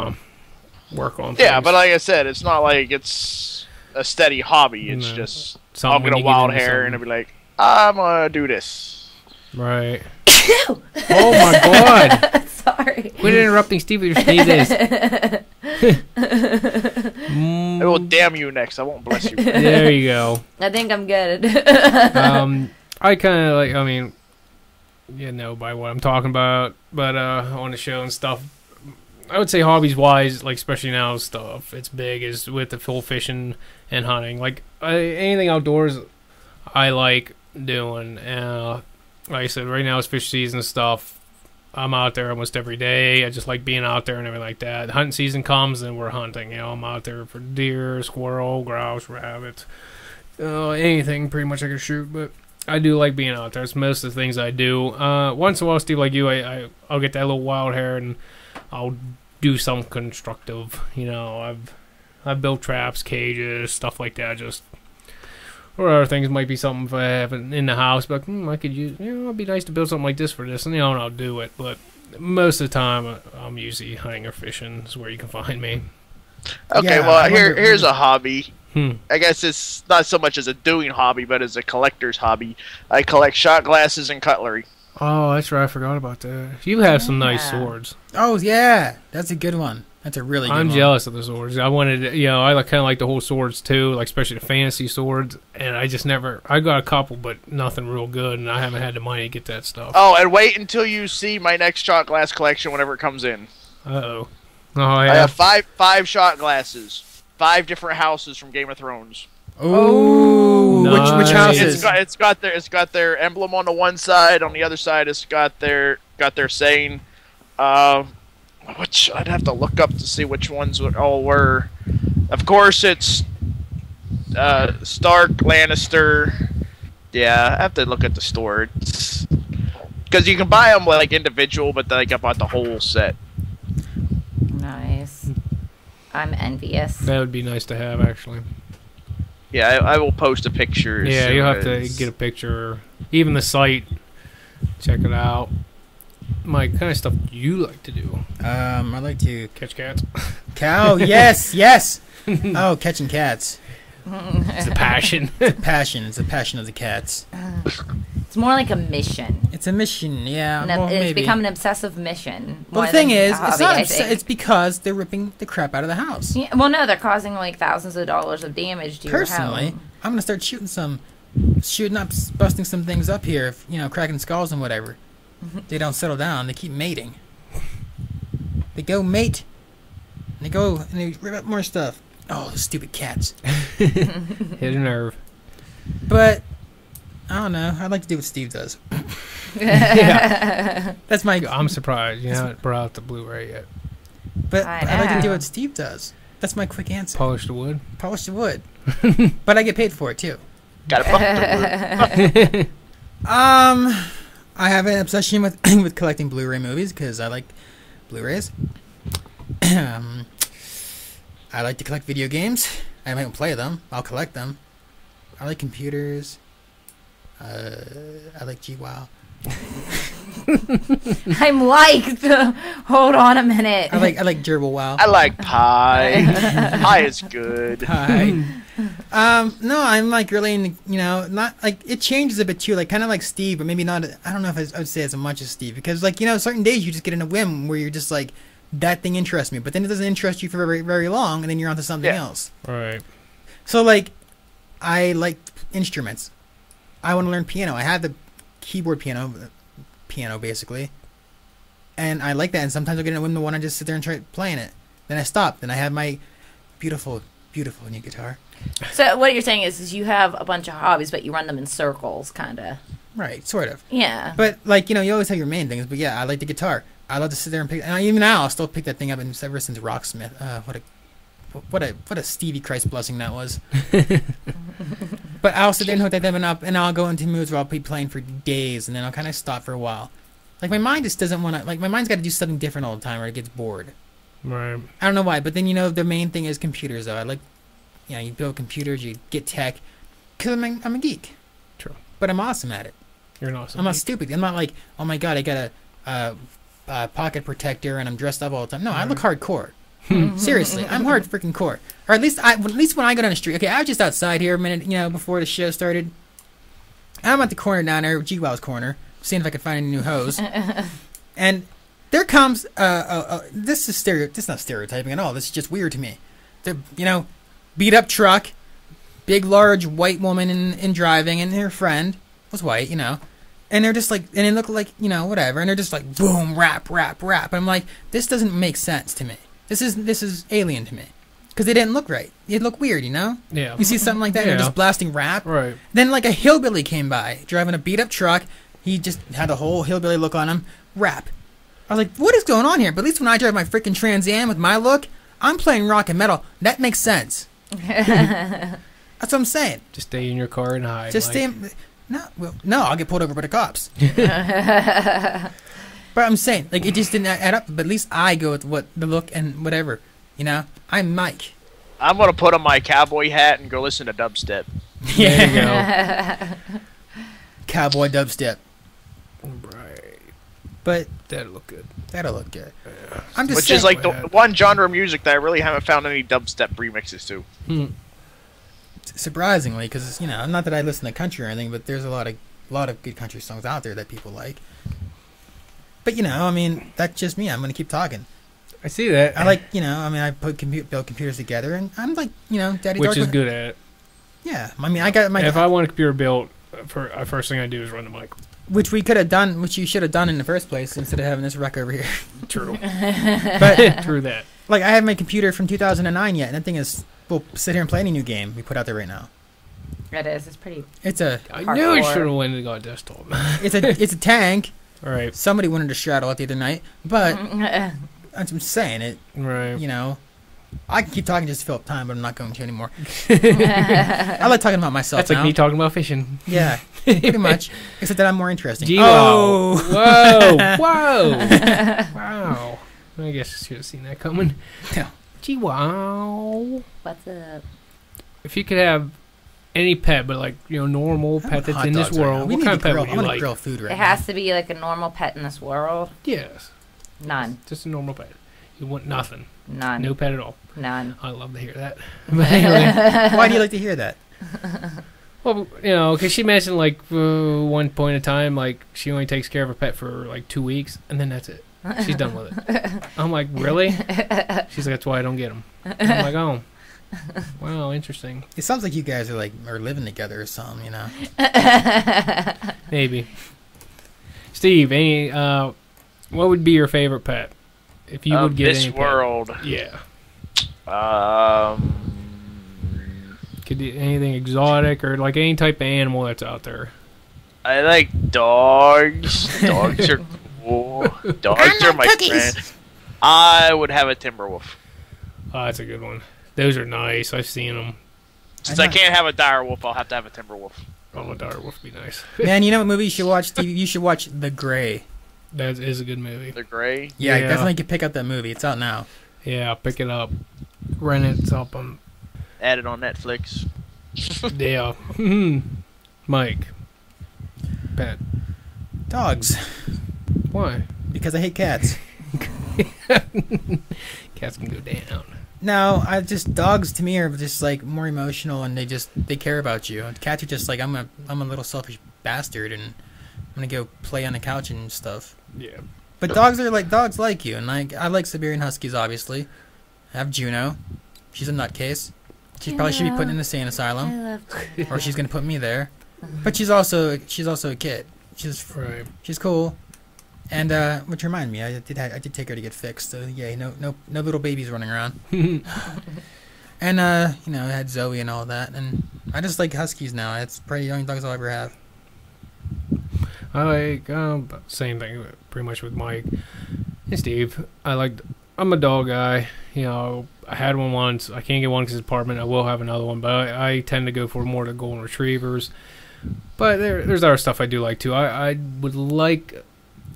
work on things. Yeah, but like I said, it's not like it's a steady hobby. It's just I'm gonna wild hair and I'll be like, I'm gonna do this. Right. Oh my God! Sorry. Quit interrupting Steve with your sneezes. I will damn you next. I won't bless you. There you go. I think I'm good. I kind of like. I mean, you know by what I'm talking about, but on the show and stuff, I would say hobbies wise, like especially now stuff, it's big is with the full fishing and hunting. Like anything outdoors, I like doing. Like I said, right now it's fish season stuff. I'm out there almost every day. I just like being out there and everything like that. Hunting season comes and we're hunting. You know, I'm out there for deer, squirrel, grouse, rabbit, anything pretty much I can shoot. But I do like being out there. It's most of the things I do. Once in a while, Steve, like you, I'll get that little wild hair and I'll do something constructive. You know, I've built traps, cages, stuff like that. Just or other things might be something if I have it in the house, but I could use. You know, it'd be nice to build something like this for this, and and I'll do it. But most of the time, I'm usually hunting or fishing. Is where you can find me. Okay, yeah, well here's a hobby. I guess it's not so much as a doing hobby, but as a collector's hobby. I collect shot glasses and cutlery. Oh, that's right. I forgot about that. You have some nice swords. Oh, yeah. That's a good one. That's a really good one. I'm jealous of the swords. I wanted, I kind of like the whole swords too, like especially the fantasy swords. And I just never, I got a couple, but nothing real good. And I haven't had the money to get that stuff. Oh, and wait until you see my next shot glass collection whenever it comes in. Uh-oh. Oh, yeah. I have five shot glasses. 5 different houses from Game of Thrones. Oh, nice. Which houses? It's got their emblem on the one side. On the other side, it's got their saying. Which I'd have to look up to see which ones all were. Of course, it's Stark, Lannister. Yeah, I have to look at the store because you can buy them like individual, but like I bought the whole set. Nice. I'm envious. That would be nice to have, actually. Yeah, I will post a picture. Yeah, you'll have to get a picture. Even the site. Check it out. Mike, what kind of stuff do you like to do? I like to catch cats. Cow, yes. Oh, catching cats. It's a passion. It's a passion of the cats. It's more like a mission. It's a mission, yeah. It's maybe. become an obsessive mission. Well, the thing is, it's not. It's because they're ripping the crap out of the house. Yeah, well, no, they're causing like thousands of dollars of damage to your home. I'm gonna start shooting up, busting some things up here. Cracking skulls and whatever. They don't settle down. They keep mating. They go mate. And they rip up more stuff. Oh, those stupid cats. Hit a nerve. But I don't know. I'd like to do what Steve does. Yeah. That's my. I'm surprised you haven't brought out the Blu-ray yet. But I'd like to do what Steve does. That's my quick answer. Polish the wood. Polish the wood. But I get paid for it too. Gotta fuck the wood. I have an obsession with collecting Blu-ray movies because I like Blu-rays. I like to collect video games. I might play them. I'll collect them. I like computers. I like GWOW. I'm like, hold on a minute. I like Gerbil WoW. I like pie. Pie is good. Pie. No, I'm like really in not like it changes a bit too, like kind of like Steve, but maybe not. I don't know if I would say as much as Steve because certain days you just get in a whim where you're just like that thing interests me, but then it doesn't interest you for very very long, and then you're onto something else. Right. So like, I like instruments. I want to learn piano. I have the keyboard piano basically, and I like that. And sometimes I'll get in a whim to want to just sit there and try playing it. Then I stop. Then I have my beautiful new guitar. So what you're saying is you have a bunch of hobbies, but you run them in circles, kind of. Right, sort of. Yeah. But like you always have your main things. But yeah, I like the guitar. I love to sit there and pick. And even now, I'll still pick that thing up. And ever since Rocksmith, what a Stevie Christ blessing that was. But I'll sit there and hook that thing up, and I'll go into moods where I'll be playing for days, and then I'll kind of stop for a while. Like my mind just doesn't want to. Like my mind's got to do something different all the time, or it gets bored. Right. I don't know why, but then the main thing is computers though. I like, you build computers, you get tech, because I'm a geek. True. But I'm awesome at it. You're an awesome. I'm not stupid. I'm not like, oh my god, I got a pocket protector and I'm dressed up all the time. No, I look hardcore. Seriously, I'm hard freaking core. Or at least when I go down the street. Okay, I was just outside here a minute, before the show started. I'm at the corner down there, G-Wow's corner, seeing if I could find any new hose. And there comes this is not stereotyping at all. This is just weird to me. The beat up truck, big large white woman in driving, and her friend was white, and they're just like, and it looked like whatever, and they're just like boom, rap. And I'm like, this doesn't make sense to me. This is alien to me. Because they didn't look right. It looked weird, Yeah. You see something like that, and they're just blasting rap. Right. Then, like, a hillbilly came by, driving a beat-up truck. He just had the whole hillbilly look on him. Rap. I was like, what is going on here? But at least when I drive my freaking Trans Am with my look, I'm playing rock and metal. That makes sense. That's what I'm saying. Just stay in your car and hide. Just stay in... No, I'll get pulled over by the cops. But I'm saying, like, it just didn't add up. But at least I go with what the look and whatever. I'm Mike. I'm gonna put on my cowboy hat and go listen to dubstep. Yeah. There you go. Cowboy dubstep. Right. But that'll look good. Yeah. I'm just Which saying, is like the one genre of music that I really haven't found any dubstep remixes to. Surprisingly, because not that I listen to country or anything, but there's a lot of good country songs out there that people like. But that's just me. I'm gonna keep talking. I see that. I like, I build computers together, and I'm like, Daddy Which Dark. is good at it. Yeah, I got my. If I want a computer built, first thing I do is run the mic. Which we could have done, which you should have done in the first place, instead of having this wreck over here. True. But true that. Like, I have my computer from 2009 yet, and that thing is. We'll sit here and play any new game we put out there right now. It is. It's pretty. It's a. I knew I should have went and got a desktop. It's a tank. All right. Somebody wanted to straddle it the other night, but I'm saying it. Right. I can keep talking just to fill up time, but I'm not going to anymore. I like talking about myself. That's like me talking about fishing. Yeah, pretty much. Except that I'm more interesting. Oh! Whoa! Wow! I guess I should have seen that coming. No. Wow! What's up? If you could have any pet, but like normal pet that's in this world, what kind of pet would you like? Grill food right it has to be like a normal pet in this world. Yes. None. Just a normal pet. You want nothing. None. No pet at all. None. I love to hear that. But anyway, why do you like to hear that? Well, because she mentioned like one point in time, like she only takes care of a pet for like 2 weeks, and then that's it. She's done with it. I'm like, really? She's like, that's why I don't get them. I'm like, oh, wow, interesting. It sounds like you guys are living together or something, Maybe. Steve, what would be your favorite pet? If you would get this any pet? world. Yeah. Could be anything exotic or like any type of animal that's out there. I like dogs. Dogs are cool. Dogs are my friends. I would have a Timberwolf. Oh, that's a good one. Those are nice. I've seen them. Since I can't have a direwolf, I'll have to have a Timberwolf. Oh, a direwolf would be nice. Man, you know what movie you should watch? Steve? You should watch The Gray. That is a good movie. The Gray? Yeah, definitely could pick up that movie. It's out now. Yeah, pick it up. Rent it. It's up on. Add it on Netflix. Yeah. Mike. Pet. Dogs. Why? Because I hate cats. Cats can go down. No, dogs to me are just like more emotional, and they care about you. Cats are just like, I'm a little selfish bastard, and I'm gonna go play on the couch and stuff. Yeah. But dogs like you, and like I like Siberian Huskies, obviously. I have Juno. She's a nutcase. She probably should be put in the insane asylum, I love or she's gonna put me there. But she's also a kid. She's cool. And which reminded me, I did take her to get fixed. So yeah, no little babies running around. And I had Zoe and all that, and I just like Huskies now. It's probably the only dogs I'll ever have. I like same thing pretty much with Mike and Steve. I'm a dog guy. I had one once. I can't get one because it's apartment. I will have another one, but I tend to go for more the golden retrievers. But there's other stuff I do like too. I would like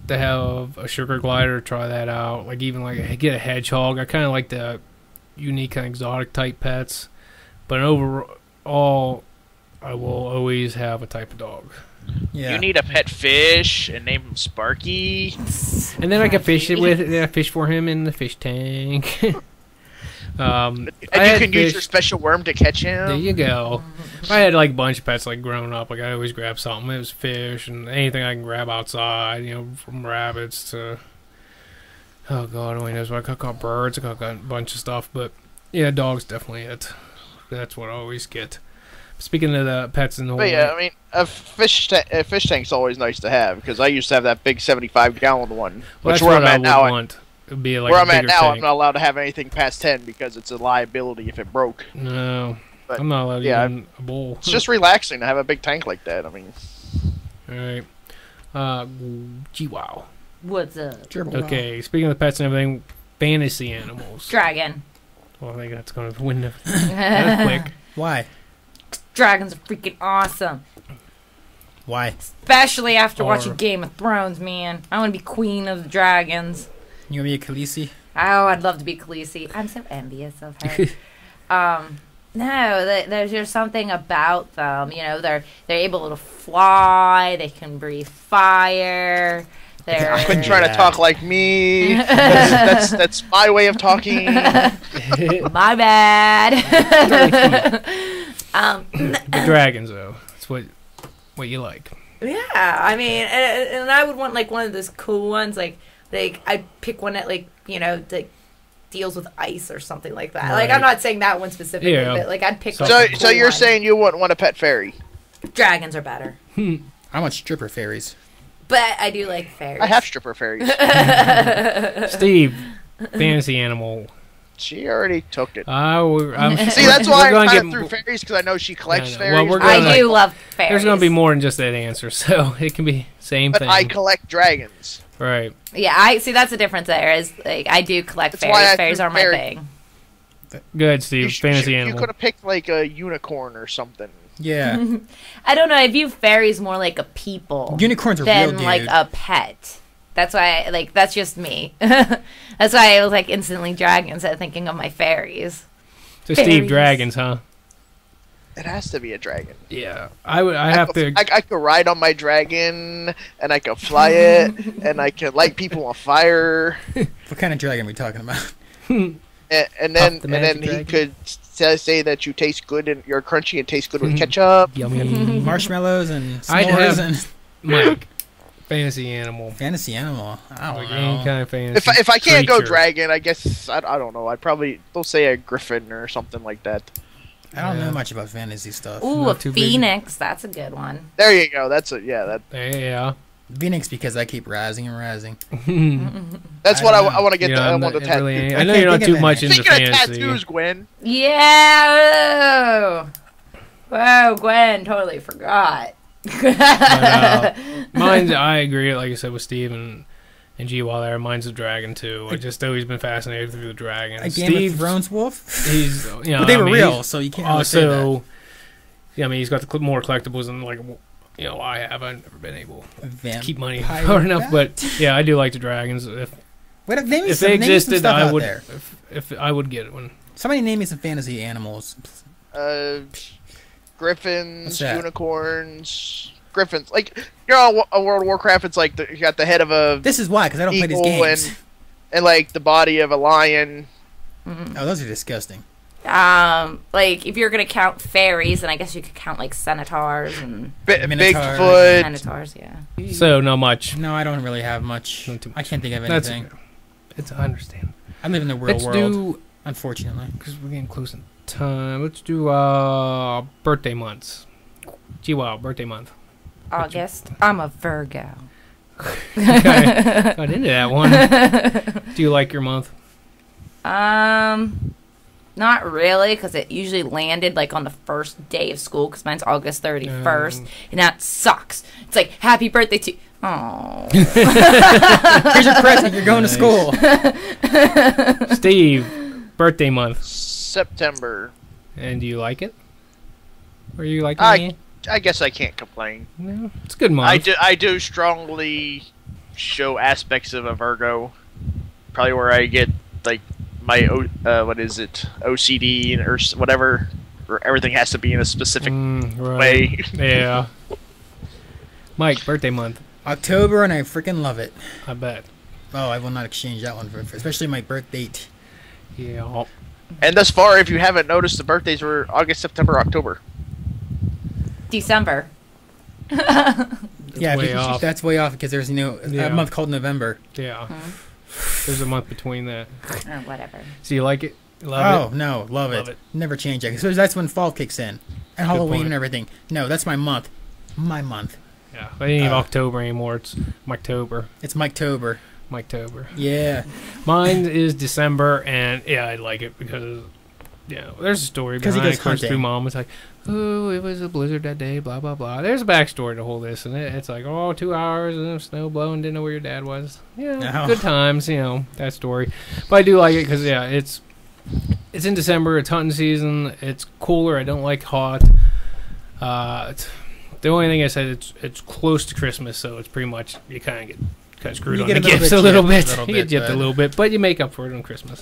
to have a sugar glider, try that out. Like even like get a hedgehog. I kind of like the unique and exotic type pets, but overall, I will always have a type of dog. Yeah. You need a pet fish and name him Sparky. And then I can fish for him in the fish tank. And you can use your special worm to catch him. There you go. I had like a bunch of pets like growing up. Like I always grab something. It was fish and anything I can grab outside. You know, from rabbits to God only knows what I caught birds. I caught a bunch of stuff. But yeah, dogs definitely it. That's what I always get. Speaking of the pets in the whole, yeah, I mean, a fish tank's always nice to have because I used to have that big 75-gallon one. Well, which where I'm at now. It'd be like where I'm at now, tank. I'm not allowed to have anything past 10 because it's a liability if it broke. No, but, I'm not allowed to even a bowl. It's just relaxing to have a big tank like that. I mean, all right, G-Wow. What's up? Okay, speaking of the pets and everything, fantasy animals. Dragon. Well, I think that's going to win. That was quick. Why? Dragons are freaking awesome. Why? Especially after watching Game of Thrones, man. I want to be queen of the dragons. You want to be a Khaleesi? Oh, I'd love to be Khaleesi. I'm so envious of her. No, there's just something about them. You know, they're able to fly. They can breathe fire. Quit trying to talk like me. That's my way of talking. My bad. The dragons, though. That's what you like. Yeah, I mean, and I would want like one of those cool ones, like I'd pick one that that deals with ice or something like that. Right. Like I'm not saying that one specifically, but like I'd pick. So you're saying you wouldn't want a pet fairy? Dragons are better. I want stripper fairies. But I do like fairies. I have stripper fairies. Steve, fantasy animal. She already took it. See, that's why I kind of threw fairies, because I know she collects fairies. Well, I do love fairies. There's going to be more than just that answer, so it can be same thing. But I collect dragons. Right. Yeah, I see. That's the difference there. Is like I do collect fairies. Fairies are my thing. Good, Steve. Fantasy animal. You could have picked like a unicorn or something. Yeah. I don't know. I view fairies more like a people. Unicorns are than real, dude. Like a pet. That's why, that's just me. That's why I was like instantly dragons instead of thinking of my fairies. So Steve, dragons, huh? It has to be a dragon. Yeah, I could ride on my dragon, and I could fly it, and I could light people on fire. What kind of dragon are we talking about? and then he could say that you taste good and you're crunchy and taste good with ketchup. Yummy. Marshmallows and s'mores Mike. Fantasy animal. Fantasy animal. I don't know. Any kind of fantasy if I can't go dragon, I guess I don't know. I'd probably they'll say a griffin or something like that. I don't know much about fantasy stuff. Ooh, a phoenix. Big. That's a good one. There you go. That's a yeah. Yeah. Phoenix because I keep rising and rising. That's what I want to get. I want to tattoo. Really, I know you're not too much into fantasy. Speaking of tattoos, Gwen. Yeah. Whoa, Gwen. Totally forgot. Mine's, I agree, like I said, with Steve and G-Wall there. Mine's a dragon, too. I've just always been fascinated through the dragons. A Game of Thrones wolf? He's, but they were real, so you can't really say that. Yeah, I mean, he's got the more collectibles than, like, I have. I've never been able to keep money hard enough, but, yeah, I do like the dragons. If they existed, I would. If I would get one. Somebody name me some fantasy animals. Griffins, unicorns, griffins. Like on World of Warcraft, it's like you got the head of a. This is why, because I don't play these games. And like the body of a lion. Oh, those are disgusting. Like if you're gonna count fairies, then I guess you could count like centaurs and Bigfoot. Minotaurs, yeah. So not much. No, I don't really have much. I can't think of anything. I understand. I live in the real world. Unfortunately, because we're getting close in time. Let's do birthday months. G-Wow, birthday month. August. I'm a Virgo. Got into that one. Do you like your month? Not really, because it usually landed like on the first day of school, because mine's August 31st, and that sucks. It's like, happy birthday to... Oh. Here's your present. You're going to school. Steve, birthday month. September. And do you like it? Or you like it? I guess I can't complain. No, it's a good month. I do strongly show aspects of a Virgo. Probably where I get like my OCD or whatever, where everything has to be in a specific way. Yeah. Mike, birthday month. October, and I freaking love it. I bet. Oh, I will not exchange that one for especially my birth date. Yeah. And thus far, if you haven't noticed, the birthdays were August, September, October. December. That's way off because there's a month called November. Yeah. There's a month between that. Or whatever. So you like it? Love it? No, love it. Never change it. So that's when fall kicks in. And Halloween and everything. No, that's my month. My month. Yeah. I ain't even October anymore. It's Mike-tober. It's Mike-tober. Mike-tober. Yeah. Mine is December, and I like it because, there's a story behind it. Because through Mom was like, oh, it was a blizzard that day, blah, blah, blah. There's a backstory to all this, and it's like, 2 hours and snow blowing, didn't know where your dad was. Good times, that story. But I do like it because, it's in December, it's hunting season, it's cooler, I don't like hot. The only thing I said, it's close to Christmas, so it's pretty much, you kind of get screwed on the gifts a little bit. You get gypped a little bit, but you make up for it on Christmas.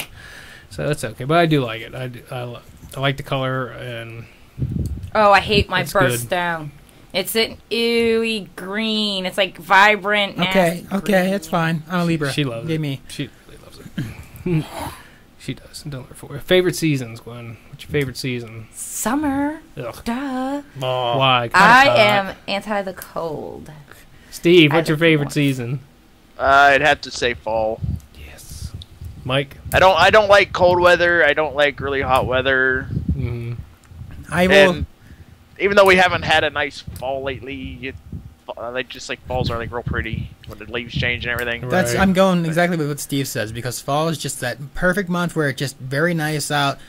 So that's okay. But I do like it. I like the color. And oh, I hate my birthstone. It's an ooey green. It's like vibrant. Okay, that's fine. I'm a Libra. She loves it. She really loves it. She does. Don't look for it. Favorite seasons, Gwen. What's your favorite season? Summer. Ugh. Duh. Oh. Why? I am anti the cold. Steve, what's your favorite season? I'd have to say fall. Yes. Mike? I don't like cold weather. I don't like really hot weather. Mm-hmm. And even though we haven't had a nice fall lately, falls are real pretty when the leaves change and everything. Right. I'm going exactly with what Steve says because fall is just that perfect month where it's just very nice out.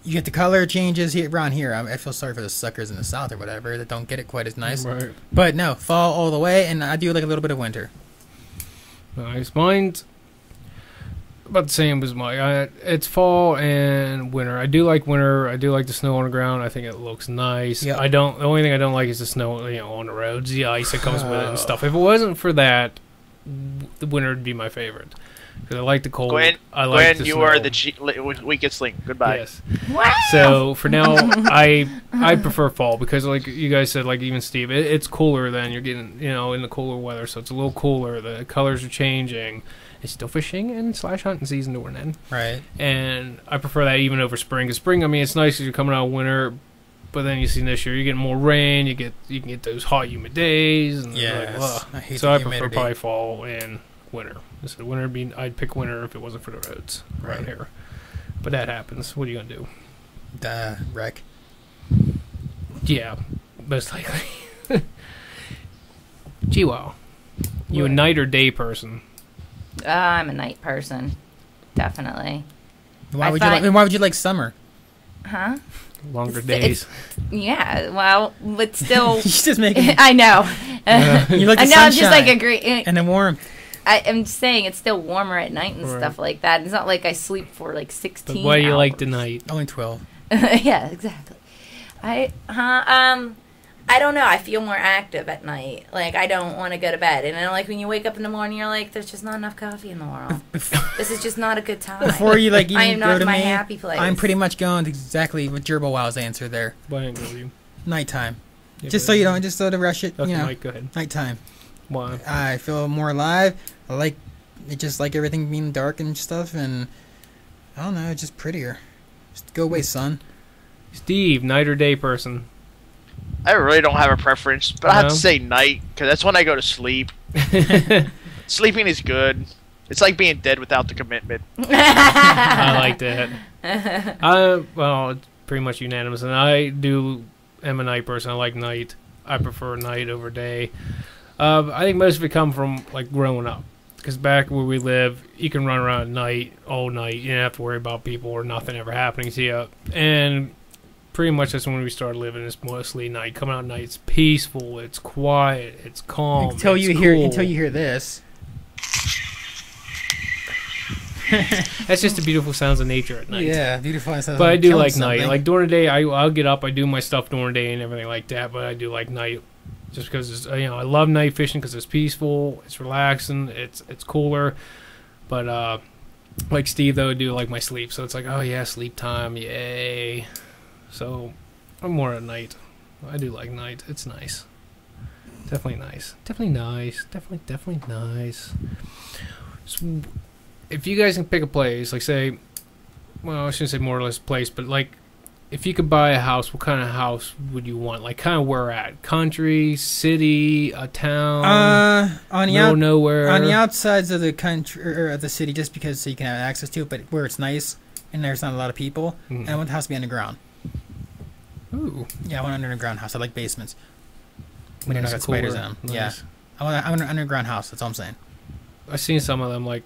You get the color changes around here. I feel sorry for the suckers in the south or whatever that don't get it quite as nice. Right. But no, fall all the way, and I do like a little bit of winter. Nice. Mine's about the same as Mike. It's fall and winter. I do like winter. I do like the snow on the ground. I think it looks nice. Yep. The only thing I don't like is the snow, on the roads, the ice that comes with it and stuff. If it wasn't for that, the winter would be my favorite. Because I like the cold. Gwen, the you snow. are the weakest link. Goodbye. Yes. Wow. So for now, I prefer fall because, like you guys said, like even Steve, it's cooler then. You're getting in the cooler weather, so it's a little cooler. The colors are changing. It's still fishing and / hunting season to an end. Right. And I prefer that even over spring. Because spring, it's nice because you're coming out of winter, but then you see this year you're getting more rain. You can get those hot, humid days. And yes. I hate so I prefer probably fall and winter. So I'd pick winter if it wasn't for the roads around here. But that happens. What are you gonna do? Wreck. Yeah, most likely. Gee-wow. You a night or day person? I'm a night person, definitely. Why would you like summer? Huh? Longer days. Yeah, well, but still. She's just making. I know. You like the sunshine. I'm just like agreeing. And the warmth. I'm saying it's still warmer at night and stuff like that. It's not like I sleep for like 16 But why do you hours. like the night? Only 12. Yeah, exactly. I don't know. I feel more active at night. Like, I don't want to go to bed. And then, like, when you wake up in the morning, you're like, there's just not enough coffee in the world. This is just not a good time. Before you, like, even I am go not to in my me, happy place. I'm pretty much going exactly with Gerbil Wow's answer there. Why didn't go with you? Nighttime. Yeah, just to rush it, okay, Mike, go ahead. Nighttime. Why? I feel more alive. I like it, just like everything being dark and stuff, and I don't know, it's just prettier. Just go away, son. Steve, night or day person? I really don't have a preference, but I have to say night, because that's when I go to sleep. Sleeping is good. It's like being dead without the commitment. I like that. Well, it's pretty much unanimous, and I am a night person. I like night. I prefer night over day. I think most of it come from, like, growing up. Because back where we live, you can run around at night, all night. You don't have to worry about people or nothing ever happening to you. And pretty much that's when we started living. It's mostly night. Coming out at night, it's peaceful, it's quiet, it's calm. Until you hear this. That's just the beautiful sounds of nature at night. Yeah, beautiful sounds. But I do like night. Like during the day, I'll get up, I do my stuff during the day and everything like that. But I do like night. just because it's, I love night fishing because it's peaceful, it's relaxing, it's cooler. But like Steve though, I do like my sleep, so it's like, oh yeah, sleep time, yay. So I'm more at night. I do like night. It's nice. Definitely nice. Definitely nice. So if you guys can pick a place, like say, well, I shouldn't say more or less place, but like, if you could buy a house, what kind of house would you want? Like, kind of where at? Country, city, a town? Nowhere. On the outsides of the country or of the city, just because so you can have access to it, but where it's nice and there's not a lot of people. And I want the house to be underground. Ooh. Yeah, I want an underground house. I like basements. When you're not got cooler. spiders in them. Nice. Yeah. I want an underground house. That's all I'm saying. I've seen some of them, like,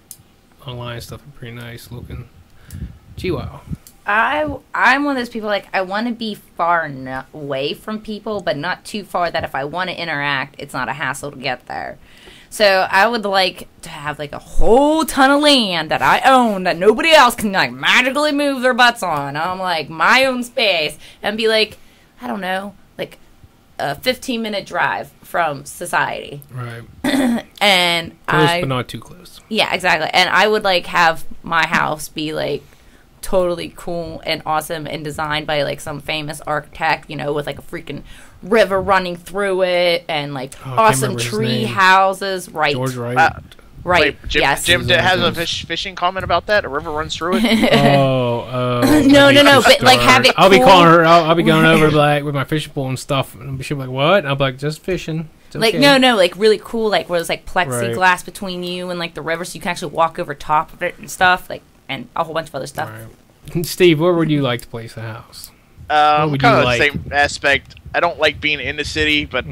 online and stuff. Are pretty nice looking. Gee, wow. I'm one of those people, like, I want to be far away from people, but not too far that if I want to interact, it's not a hassle to get there. So I would like to have, like, a whole ton of land that I own that nobody else can, like, magically move their butts on. I'm, like, my own space. And be, like, I don't know, like, a 15-minute drive from society. Right. And close, but not too close. Yeah, exactly. And I would, like, have my house be, like, totally cool and awesome and designed by like some famous architect, with like a freaking river running through it and like awesome tree houses. Right. George Wright. Right. Wait, Jim has a fishing comment about that. A river runs through it. No. But like have it. I'll be calling her. I'll be going over like with my fishing pole and stuff, and she'll be like, "What?" I'll be like, "Just fishing." It's like okay. no, like really cool. Like where there's like plexiglass between you and like the river, so you can actually walk over top of it and stuff. Like. And a whole bunch of other stuff. Right. Steve, where would you like to place a house? Kind of the same aspect. I don't like being in the city, but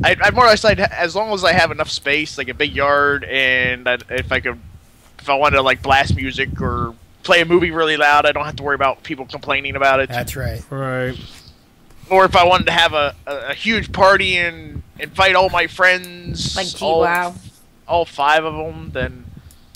I'd more or less like, as long as I have enough space, like a big yard, and if I wanted to like blast music or play a movie really loud, I don't have to worry about people complaining about it. That's right. Right. Or if I wanted to have a huge party and invite all my friends, like all 5 of them, then.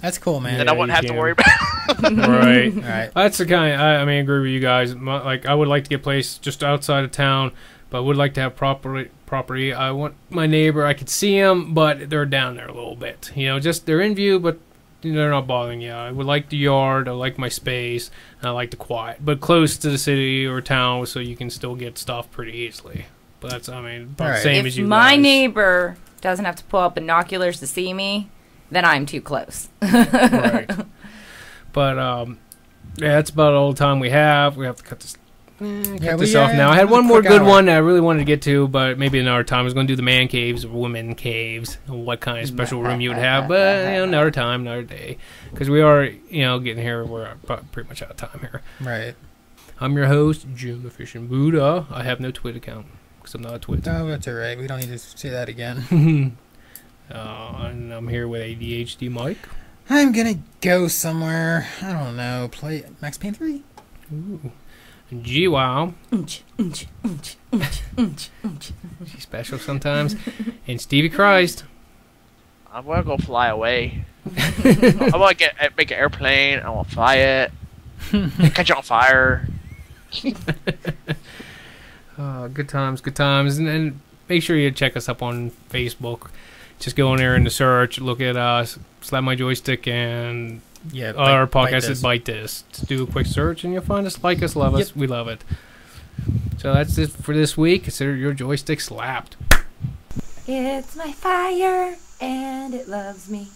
That's cool, man. Then I wouldn't have to worry about it. Right. Right. That's the kind. I agree with you guys. Like, I would like to get a place just outside of town, but I would like to have property. I want my neighbor. I could see them, but they're down there a little bit. Just they're in view, but they're not bothering you. I would like the yard. I like my space. And I like the quiet, but close to the city or town, so you can still get stuff pretty easily. But that's, about the same as you guys. If my neighbor doesn't have to pull up binoculars to see me, then I'm too close. Right. But yeah, that's about all the time we have. We have to cut this off now. I had one more good one that I really wanted to get to, but maybe another time. I was going to do the man caves or women caves, what kind of special room you would have, but another time, another day, because we are getting here. We're pretty much out of time here. Right. I'm your host, Jim the Fishing Buddha. I have no Twitter account because I'm not a Twitter. Oh, that's all right. We don't need to say that again. And I'm here with ADHD Mike. I'm gonna go somewhere. I don't know. Play Max Payne 3. Ooh. G-Wow. She's special sometimes. And Stevie Christ. I'm gonna go fly away. I want to make an airplane. I want to fly it. Catch it on fire. Good times. And make sure you check us up on Facebook. Just go in there in the search, look at us, Slap My Joystick, and our podcast is Bite This. Just do a quick search, and you'll find us, like us, love us. We love it. So that's it for this week. Consider your joystick slapped. It's my fire, and it loves me.